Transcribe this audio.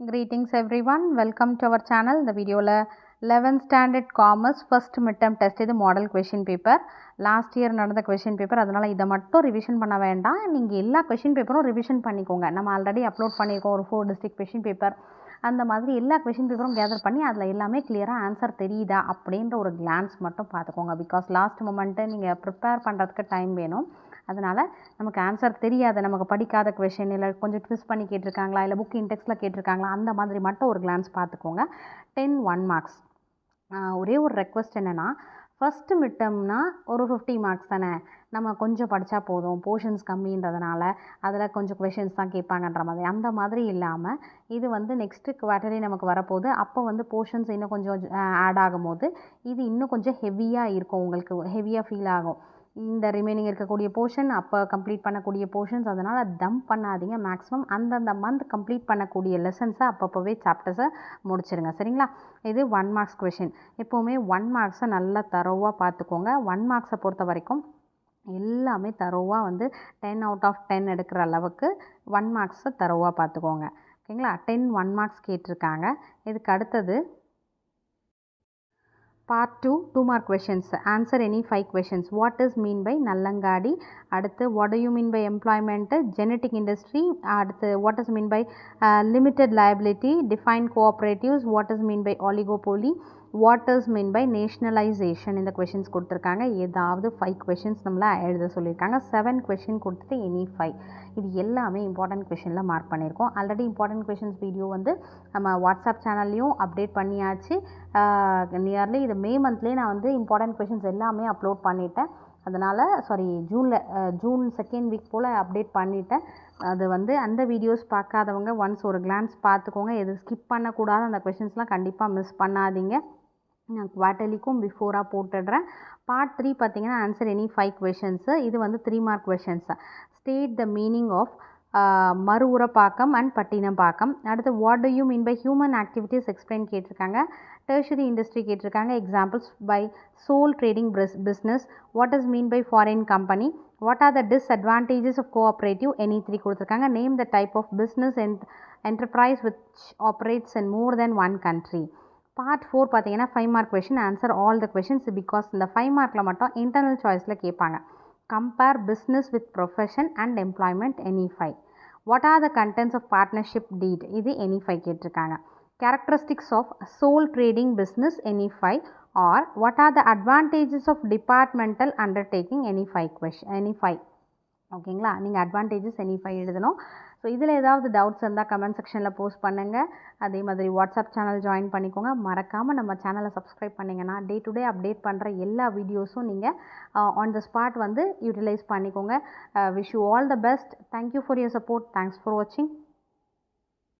Greetings everyone, welcome to our channel. இந்த வீடியோவில் 11th standard commerce first midterm test இது model question paper. Last year நடந்த question paper, அதனால் இதை மட்டும் ரிவிஷன் பண்ண வேண்டாம். நீங்கள் எல்லா question paperம் ரிவிஷன் பண்ணிக்கோங்க. நம்ம ஆல்ரெடி அப்லோட் பண்ணியிருக்கோம் ஒரு 4 district question paper. அந்த மாதிரி எல்லா question paperம் கேதர் பண்ணி அதில் எல்லாமே கிளியராக ஆன்சர் தெரியுதா அப்படின்ற ஒரு கிளான்ஸ் மட்டும் பார்த்துக்கோங்க. பிகாஸ் லாஸ்ட் மொமெண்ட்டு நீங்கள் ப்ரிப்பேர் பண்ணுறதுக்கு டைம் வேணும். அதனால் நமக்கு ஆன்சர் தெரியாத, நமக்கு படிக்காத கொஷின், இல்லை கொஞ்சம் ட்விஸ்ட் பண்ணி கேட்டிருக்காங்களா, இல்லை புக் இன்டெக்ஸில் கேட்டிருக்காங்களா, அந்த மாதிரி மட்டும் ஒரு கிளான்ஸ் பார்த்துக்கோங்க. 10 1 மார்க்ஸ். ஒரே ஒரு ரெக்வஸ்ட் என்னென்னா, ஃபஸ்ட்டு மிட்டம்னா ஒரு 50 மார்க்ஸ் தானே, நம்ம கொஞ்சம் படித்தா போதும், போர்ஷன்ஸ் கம்மின்றதுனால அதில் கொஞ்சம் கொஷின்ஸ் தான் கேட்பாங்கன்ற மாதிரி, அந்த மாதிரி இல்லாமல் இது வந்து நெக்ஸ்ட்டு குவார்ட்டர்லி நமக்கு வரப்போகுது. அப்போ வந்து போர்ஷன்ஸ் இன்னும் கொஞ்சம் ஆட் ஆகும் போது இது இன்னும் கொஞ்சம் ஹெவியாக இருக்கும், உங்களுக்கு ஹெவியாக ஃபீல் ஆகும். இந்த ரிமைனிங் இருக்கக்கூடிய போர்ஷன் அப்போ கம்ப்ளீட் பண்ணக்கூடிய போர்ஷன்ஸ், அதனால் டம்ப் பண்ணாதீங்க. மேக்ஸிமம் அந்தந்த மந்த் கம்ப்ளீட் பண்ணக்கூடிய லெசன்ஸை அப்பப்போவே சாப்டர்ஸை முடிச்சிருங்க, சரிங்களா? இது 1 மார்க்ஸ் கொஷின். எப்போவுமே 1 மார்க்ஸை நல்லா தரோவாக பார்த்துக்கோங்க. 1 மார்க்ஸை பொறுத்த வரைக்கும் எல்லாமே தரோவாக வந்து 10 out of 10 எடுக்கிற அளவுக்கு 1 மார்க்ஸை தரோவாக பார்த்துக்கோங்க, ஓகேங்களா? 10 1 மார்க்ஸ் கேட்டிருக்காங்க. இதுக்கு அடுத்தது Part 2 2 mark questions. Answer any 5 questions. What is mean by Nallangadi? அடுத்து what do you mean by employment? Genetic industry. அடுத்து what is mean by limited liability? Define cooperatives. What is mean by oligopoly? What is mean by nationalization? இந்த questions கொடுத்துருக்காங்க. ஏதாவது 5 questions நம்மளை எழுத சொல்லியிருக்காங்க. 7 question கொடுத்துட்டு any 5. இது எல்லாமே இம்பார்ட்டன்ட் கொஷினில் மார்க் பண்ணியிருக்கோம். ஆல்ரெடி இம்பார்ட்டன்ட் கொஷின்ஸ் வீடியோ வந்து நம்ம வாட்ஸ்அப் சேனல்லையும் அப்டேட் பண்ணியாச்சு. நியர்லி இது மே மந்த்லேயே நான் வந்து இம்பார்ட்டன்ட் கொஷின்ஸ் எல்லாமே அப்லோட் பண்ணிட்டேன். அதனால் ஜூன் 2nd வீக் போல் அப்டேட் பண்ணிட்டேன். அது வந்து அந்த வீடியோஸ் பார்க்காதவங்க ஒன்ஸ் ஒரு கிளான்ஸ் பார்த்துக்கோங்க. எது ஸ்கிப் பண்ணக்கூடாது, அந்த கொஷின்ஸ்லாம் கண்டிப்பாக மிஸ் பண்ணாதீங்க. நான் குவார்ட்டர்லிக்கும் பிஃபோராக போட்டுடுறேன். பார்ட் 3 பார்த்தீங்கன்னா ஆன்சர் எனி 5 கொஷின்ஸு. இது வந்து 3 mark questions. State the meaning of மறுஉரப்பாக்கம் அண்ட் பட்டினப்பாக்கம். அடுத்து what do you mean by human activities explain கேட்டிருக்காங்க. டெர்ஷரி இண்டஸ்ட்ரி கேட்டிருக்காங்க. Examples by sole trading business. What is mean by foreign company. What are the disadvantages of cooperative, any 3 கொடுத்துருக்காங்க. Name the type of business enterprise which operates in more than 1 country. Part 4 பார்த்தீங்கன்னா 5 mark question. Answer all the questions. Because இந்த 5 மார்க்கில் மட்டும் internal சாய்ஸில் கேட்பாங்க. Compare business with profession and employment, any 5. What are the contents of partnership deed, இது any 5 கேட்டிருக்காங்க. Characteristics of sole trading business, any 5. Or what are the advantages of departmental undertaking, any 5. ஓகேங்களா? நீங்கள் advantages any 5 எழுதணும். So இதில் ஏதாவது doubts இருந்தால் comment செக்ஷனில் post பண்ணுங்கள். அதே மாதிரி வாட்ஸ்அப் சேனல் ஜாயின் பண்ணிக்கோங்க. மறக்காமல் நம்ம சேனலை சப்ஸ்கிரைப் பண்ணிங்கன்னா டே டு டே அப்டேட் பண்ணுற எல்லா வீடியோஸும் நீங்கள் ஆன் த ஸ்பாட் வந்து யூட்டிலைஸ் பண்ணிக்கோங்க. Wish you all the best. Thank you for your support. Thanks for வாட்சிங்.